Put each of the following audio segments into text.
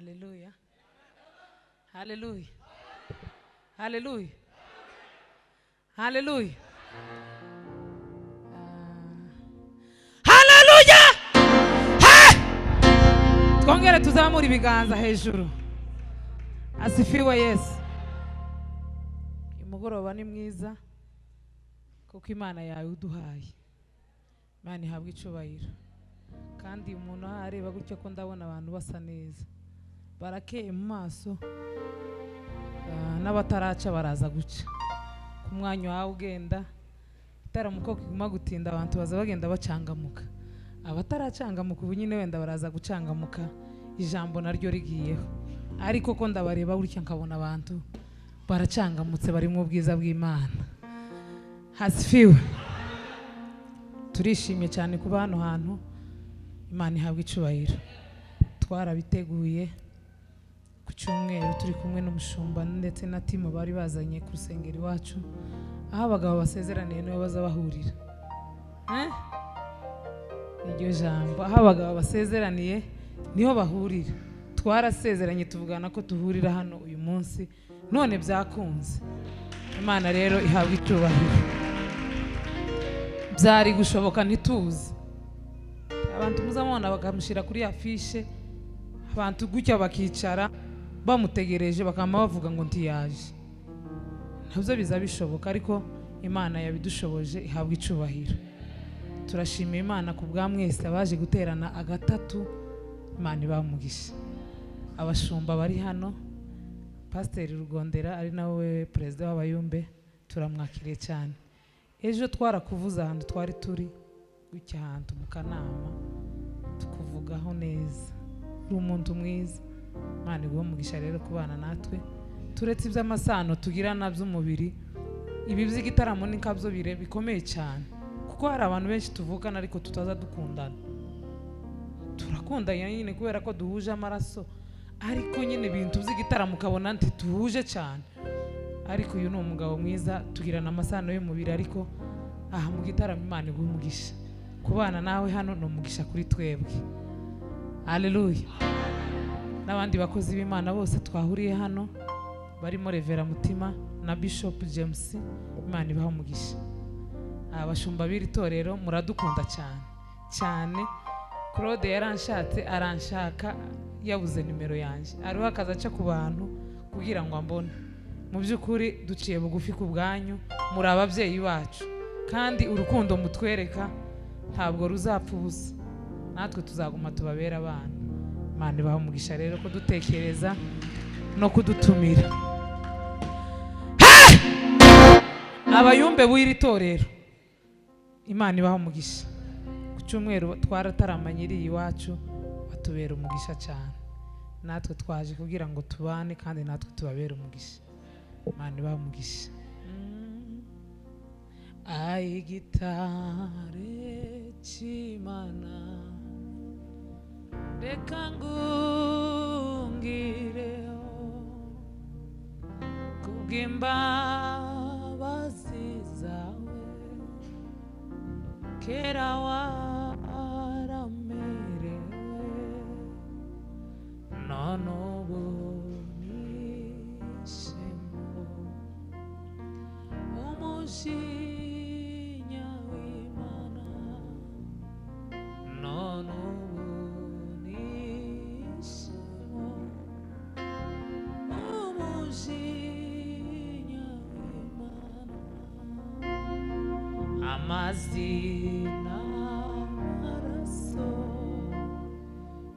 Hallelujah. Hallelujah. Hallelujah. Hallelujah. Hallelujah. Twongere tuzamura ibiganza hejuru. Asifiwe Yesu. Umugoroba ni mwiza kuko Imana yawe uduhaye. Imana ihabwa icubahiro. Kandi umuntu areba gutya ko ndabona abantu basa neza. Barakeye mu maso. N'abataraca baraza guca. Ku mwanya wawe ugenda itaramuko kiguma gutinda abantu baza bagenda bacangamuka. Abataracangamuka ubu nyine wenda baraza gucangamuka ijambo naryo rigiyeho. Ariko ko ndabareba gutya nkabona abantu baracangamutse bari mu bwiza bw'Imana. Hasifiwe. Turishimye cyane kuba hano hantu. Imana ihabwa icubahiro. Twarabiteguye ku cyumweru turi kumwe n'umushumba ndetse na timu bari bazanye ku rusengero iwacu, aho abagabo basezeraniye nibo baza bahurira. Iryo jambo aho abagabo basezeraniye niho bahurira. Twarasezeranye tuvugana ko tuhurira hano uyu munsi, none byakunze. Imana rero ihabwa icubahiro. Byari gushoboka ntituzi. Abantu muzamubona bakamushyira kuri afishe, abantu gutya bakicara bamutegereje bakama bavuga ngo ntiyaje. Ntabyo biza bishoboka, ariko Imana yabidushoboje ihabwa icubahiro. Turashimira Imana ku bwa mwese abaje guterana agatatu. Imana ibamugisha. Abashumba bari hano, Pastor Rugondera ari nawe Perezida w'Abayumbe, turamwakiriye cyane. Ejo twarakuvuza ahantu twari turi gutya ahantu mu kanama tukuvugaho neza. Uri umuntu mwiza. Imana iguhe rero kubana natwe. Turetse iby'amasano tugirana by'umubiri, ibi by'igitaramo n'inkabyo bikomeye cyane, kuko hari abantu benshi tuvukana ariko tutaza dukundana. Turakundana nyine kubera ko duhuje amaraso, ariko nyine ibintu by'igitaramo ukabona ntituhuje cyane. Ariko uyu ni umugabo mwiza, tugirana amasano y'umubiri, ariko aha mu gitaramo Imana iguhe umugisha. Kubana nawe hano ni umugisha kuri twebwe. Hallelujah. N'abandi bakozi b'Imana bose twahuriye hano barimo Revera Mutima na Bishop James, Imana ibaha umugisha. Abashumba b'iri torero muradukunda cyane cyane. Claude yaranshatse aranshaka yabuze nimero yanjye, ariho akaza aca ku bantu kugira ngo ambone. Mu by'ukuri duciye bugufi ku bwanyu, muri ababyeyi bacu, kandi urukundo mutwereka ntabwo ruzapfa ubusa. Natwe tuzaguma tubabera abana. Imana ibaha umugisha rero ko dutekereza no kudutumira. Abayumbe b'iri torero, Imana ibaha umugisha. Ku cyumweru twarataramanyiriye iwacu, batubera umugisha cyane. Natwe twaje kugira ngo tubane kandi natwe tubabere umugisha. Imana ibaha umugisha. Ai gitare cy'Imana, reka ngungireho kubw'imbabazi zawe. Kera waramerewe, none ubu nishimo. Umujinya w'Imana, none ubu nishimo. Umujinya w'Imana, amazina amaraso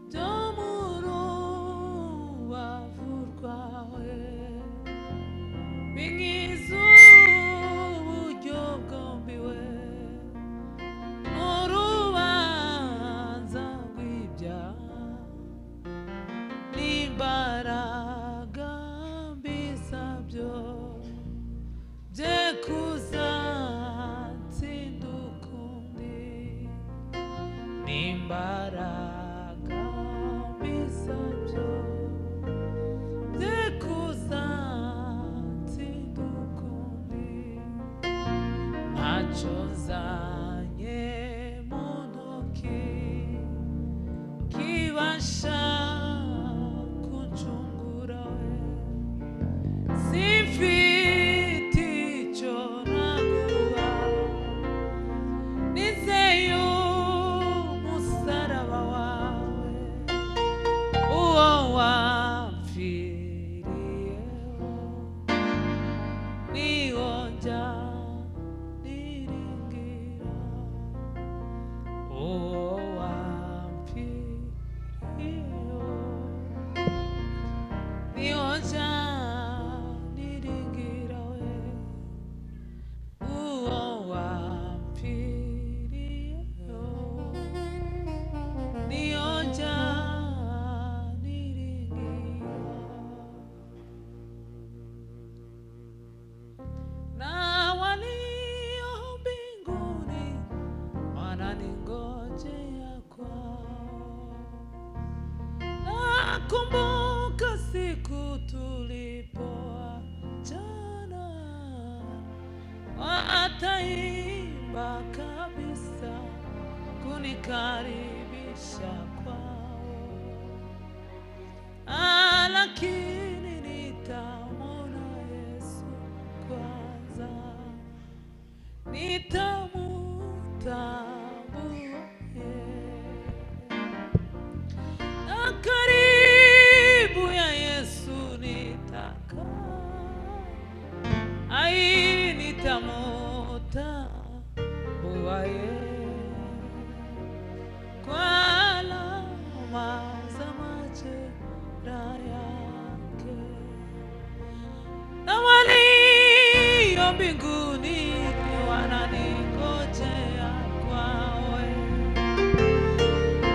byo mu rubavu rwawe binkiza uburyo bwombiwe n'urubanza rw'ibyaha n'imbaraga mbi zabyo bye kuzatsinda ukundi, n'imbaraga mbi zabyo bye kuzatsinda ukundi. Ntacyo nzanye mu ntoki kibasha wataimba kabisa kunikaribisha kwao, lakini nitamwona Yesu kwanza, nitamutambua na karibu ya Yesu nitakaa, nitamutambua kwa alama za majeraha yake, na walio mbinguni wananingojea kwawe.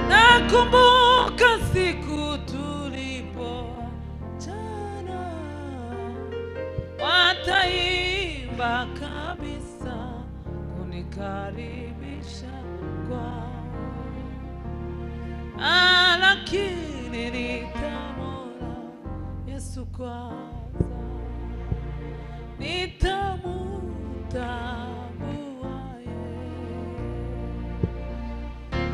Nakumbuka siku tulipoachana, wataimba kabisa kunikaribisha kwao, lakini nitamwona Yesu kwanza, nitamutambua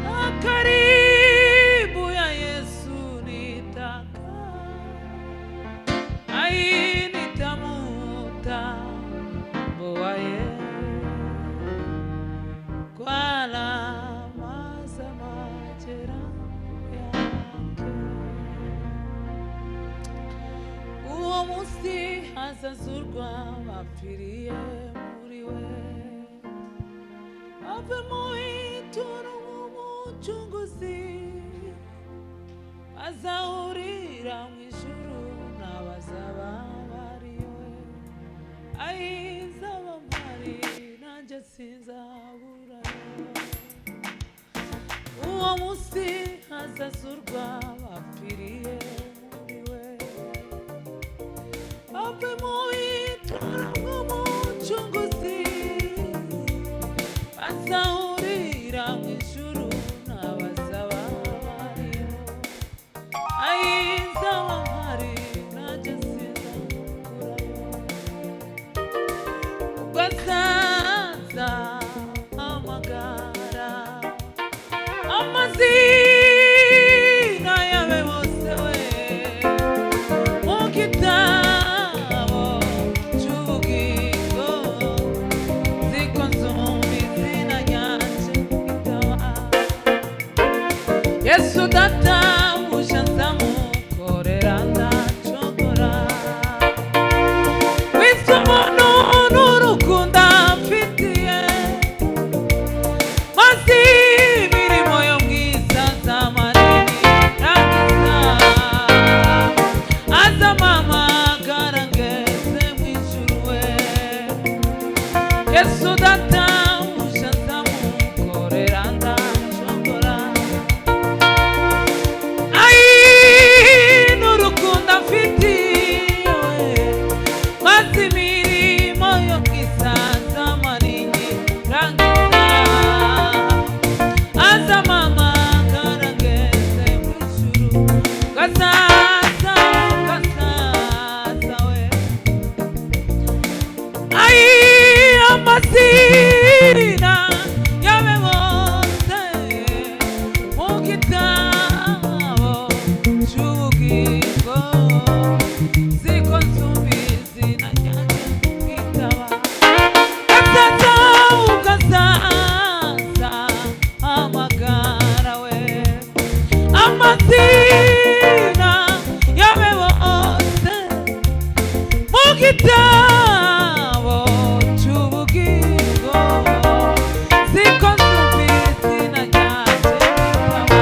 na karibu ya Yesu nitakaa, nitamutambua kwa alama za majeraha yake. Uwo musi hazazurwa bapfiriye muri we, ave mu ituro nk'umucunguzi, azahurira mu ijuru n'abazaba bariwe. Ayizaba mpari nanjye sinzaburayo, uwo musi hazazurwa bapfiriye muri we, ave mu ituro nk'umucunguzi, azahurira mu ijuru n'abazaba bariho. Ayizaba mpari nanjye sinzaburayo, ubwo azaza hamagara amazina yawe bose we mu gitabo cy'ubugingo, ziko nzumva izina ryanjye itaba. Yesu databuja nzamukorera ndacogora, witwa umuntu n'urukundo amfitiye, maze imirimo yo mwiza nzamanini rangiza, azampamagara ngeze mu ijuru we. Yesu databuja nzamukorera ndacogora, n'urukundo amfitiye, maze imirimo yo mwiza nzamanini rangiza, azampamagara ngeze mu ijuru. Gasaza we, amazina yawe bose mu gitabo cy'ubugingo, ziko nzumva izina ryanjye itaba. Gasaza hamagara we, amazina yawe bose mu gitabo cy'ubugingo, ziko nzumva izina ryanjye itaba.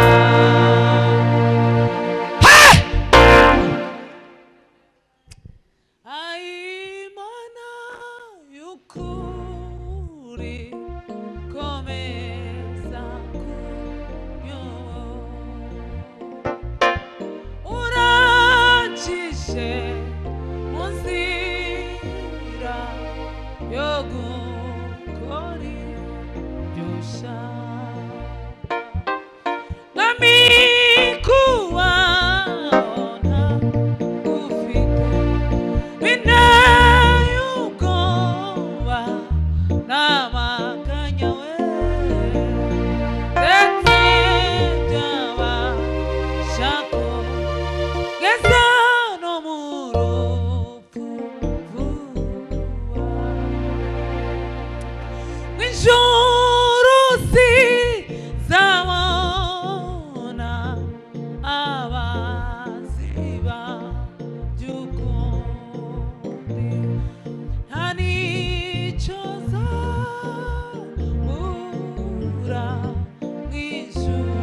Imana y'ukuri komeza kunyobora, urancishe mu nzira yo gukora ibyo ushaka, nami kubabona ufite binteye ubwoba, nawe ijuru sizabona abaziba by'ukuri nta n'icyo zabura mu ijuru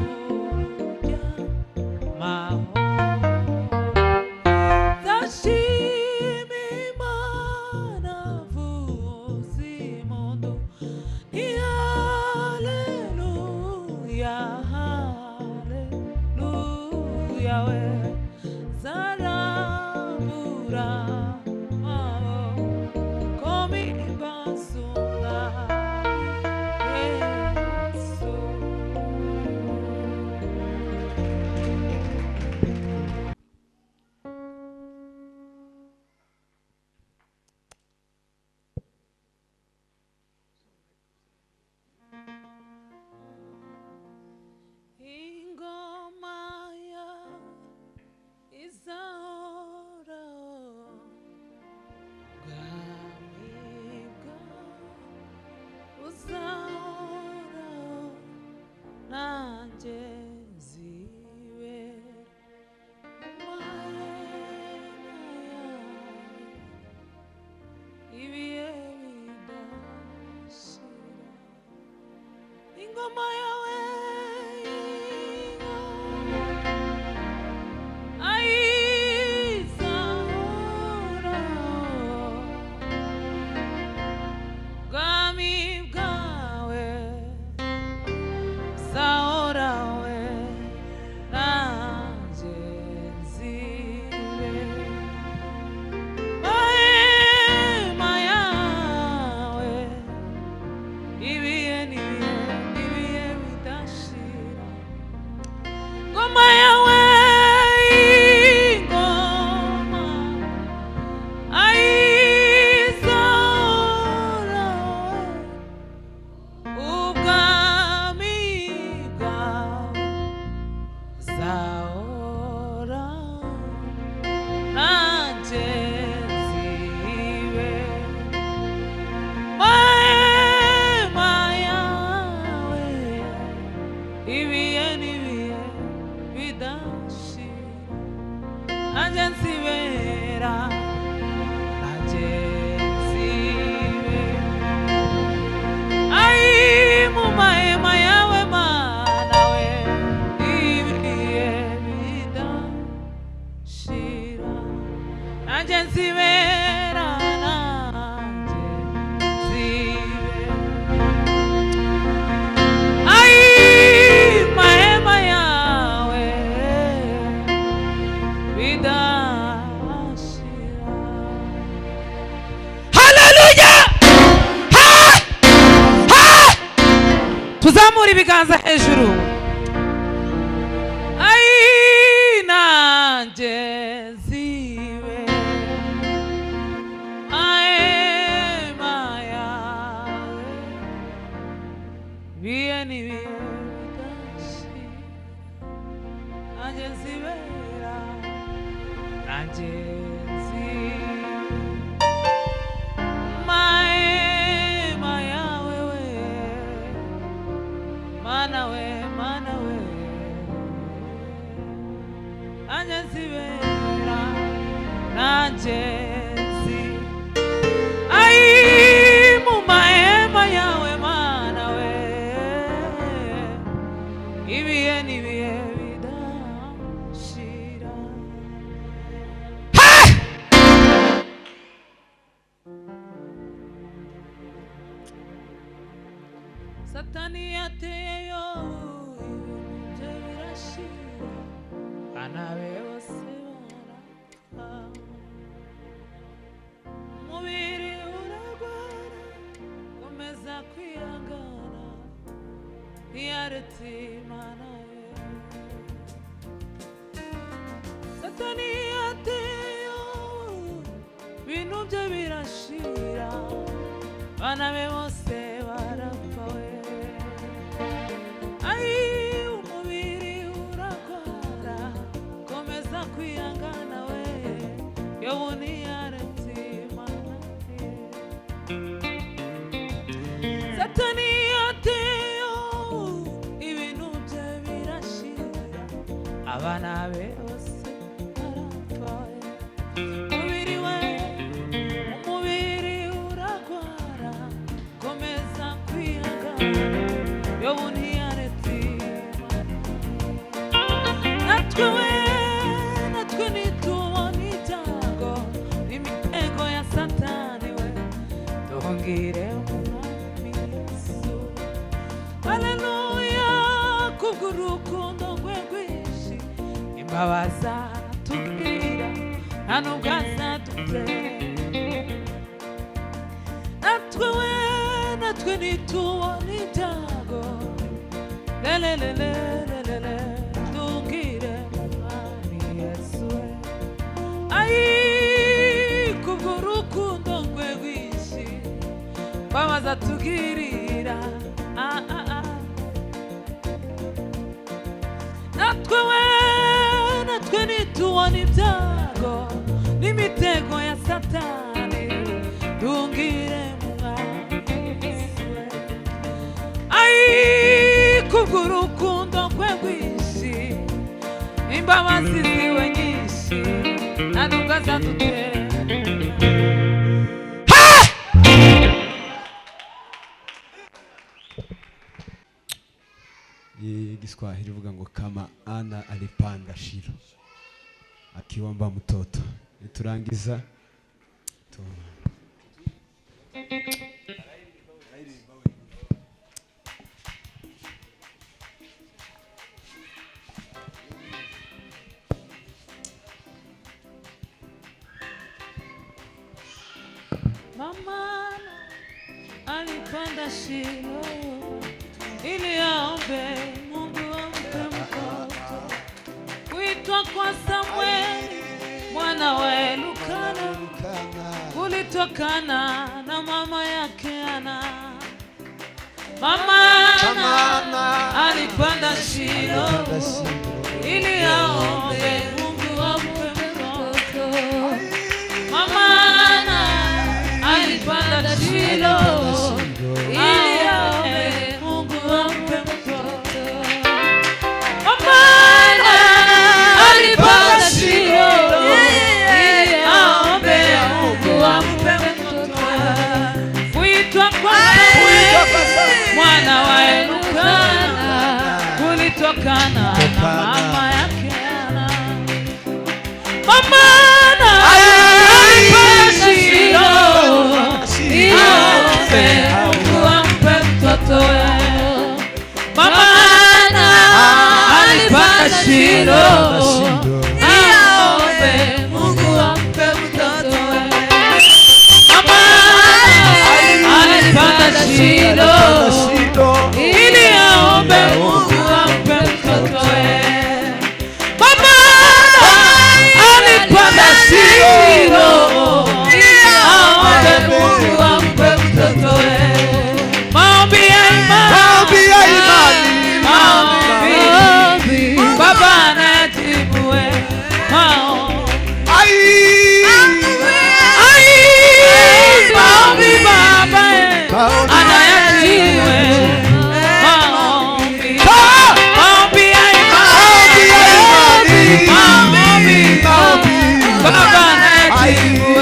tuzamura ibiganza hejuru nanjye zibe mahema yawe biye n'ibihe bidashira nanjye zibera nanjye Nanjezi ai mu mahema yawe mana we ibihe n'ibihe bidashira Satani yateyeyo ibintu birashira bana be bose umubiri uragwara komeza kwihangana ntiyaretse Imana ye Satani yateyeyo ibintu bye birashira bana be bose barapfa we umubiri uragwara komeza kwihangana we yobu ntiyaretse Imana ye Satani abana be bose barapfaye. Umubiri we umubiri uragwara komeza kwihangana Yobu ntiyaretse natwe nitubona ibyago imitego ya satani we duhungire umwami Yesu. Haleluya kubw'urukundo rwe rwinshi imbabazi aratubwira nta nubwo azadutera. Natwe nitubona ibyago lelelelelelele duhungire umwami Yesu. Ai kubw'urukundo rwe rwinshi imbabazi atugirira natwe nitubona ibyago n'imitego ya satani duhungire umwami Yesu. Ai kubw'urukundo rwe rwinshi imbabazi ziwe nyinshi nta nubwo azadutera. Kiswahili vuga ngo kama ana alipanda shilo akiomba mtoto. Niturangiza Mama alipanda shilo ili aombe Mungu ampe mtoto. Kuitwa kwa Samueli mwana wa Elukana kulitokana na mama yake Ana. Mama alipanda shilo ili aombe Mungu ampe mtoto. Mama alipanda shilo ili aombe Mungu ampe mtoto. Mama alipanda shilo ili aombe Mungu ampe mtoto. Kuitwa kwa mwana wa Elukana kulitokana na mama yake Ana. Mama alipanda shilo ili aombe Mungu ampe mtoto. Mama alipanda shilo ili aombe Mungu ampe mtoto. Mama alipanda shilo ili aombe Mungu ampe mtoto. Mama alipanda shilo ili aombe Mungu ampe mtoto. Maombi ya imani, maombi Baba anayajibu maombi Baba anayajibu maombi ya imani, maombi Baba anayajibu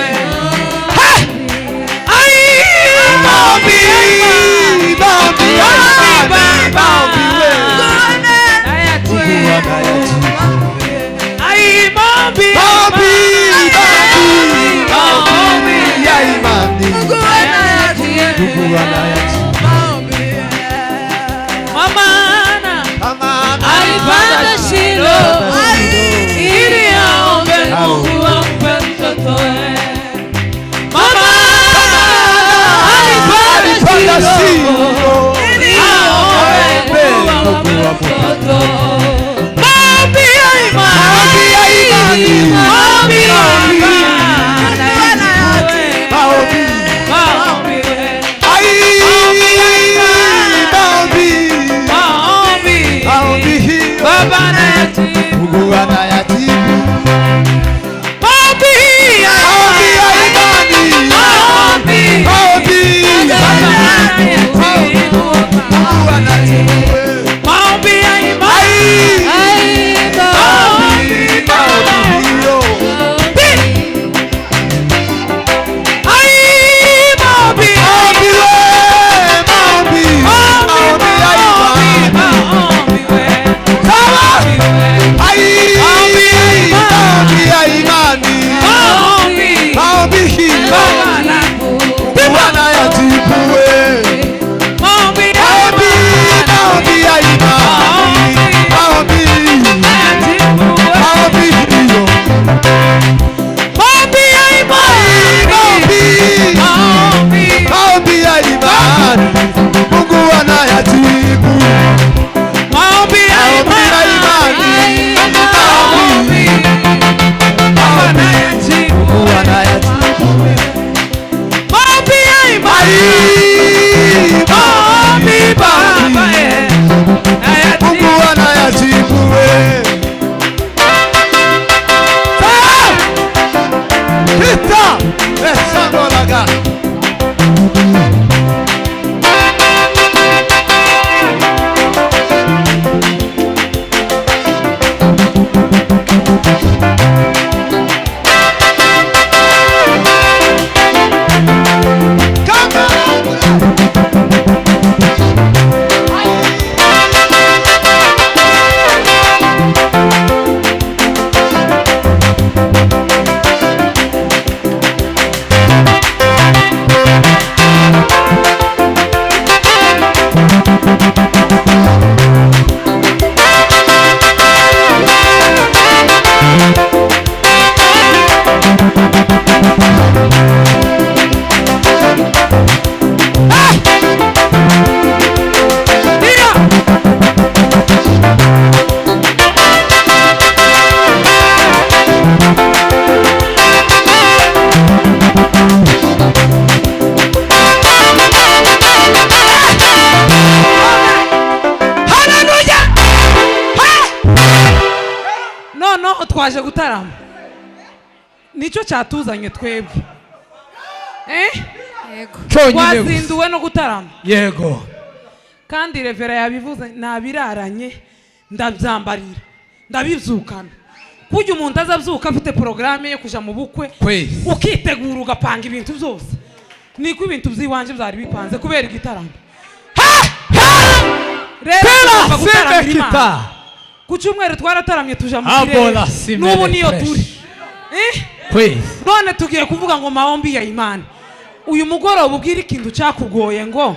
alipanda shilo ili aombe Mungu ampe mtoto. Mama alipanda shilo ili aombe Mungu ampe mtoto. Maombi ya imani, maombi Baba anayajibu, Mungu anayajibu. Maombi ya imani, maombi Baba anayajibu. Maombi Baba, Mungu anayajibu. Kita esando laga. Twaje gutarama nicyo cyatuzanye twebwe Yego. Twazinduwe no gutarama. Yego. Kandi revera yabivuze nabiraranye ndabyambarira ndabivyukana kujya umuntu azabyuka afite programme yo kuja mu bukwe ukitegura ugapanga ibintu byose niko ibintu byiwanje byari bipanze kubera igitaramo. Rero gutaramira ku cyumweru twarataramye tuja mu kirere n'ubu niyo turi none tugiye kuvuga ngo maombi ya imani. Uyu mugoroba ubwira ikintu cyakugoye ngo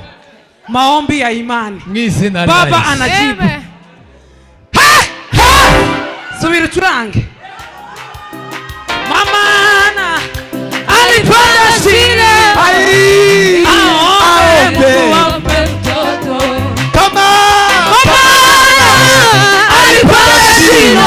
maombi ya imani Baba anajibu. Subira ucurange. Mama ana alipanda shile aombe mtoto kama alipanda shile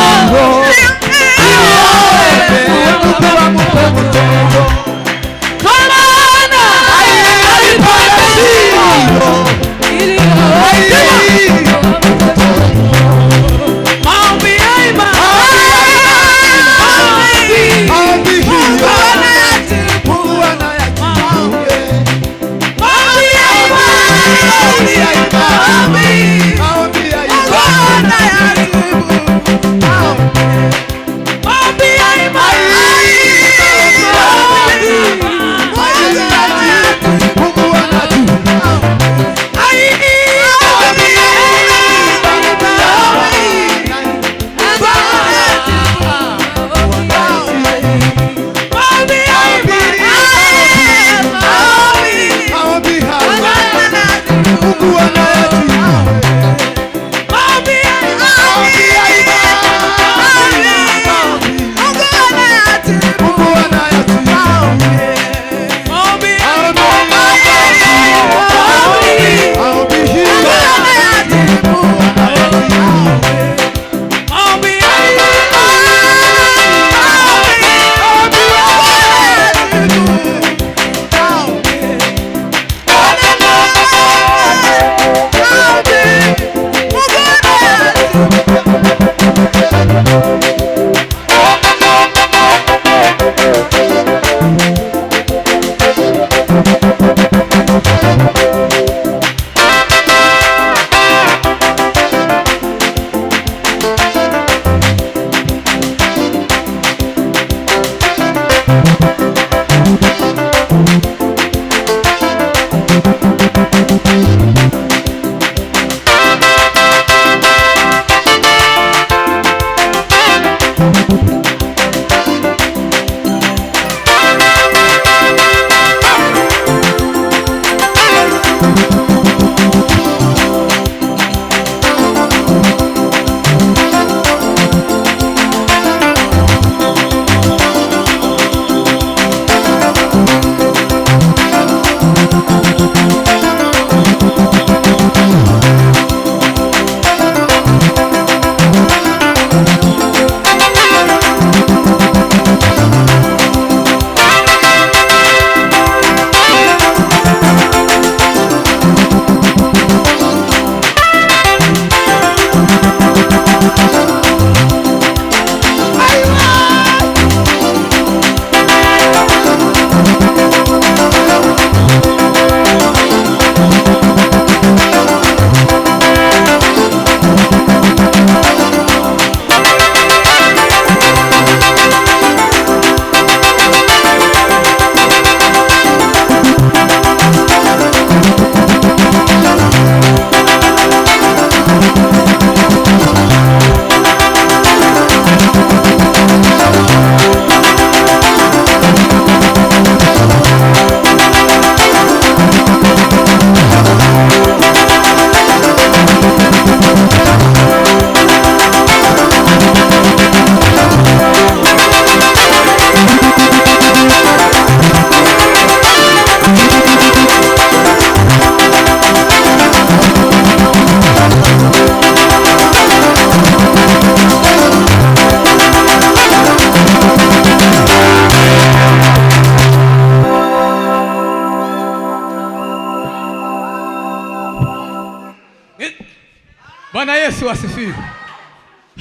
Bwana Yesu asifiwe.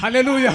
Haleluya.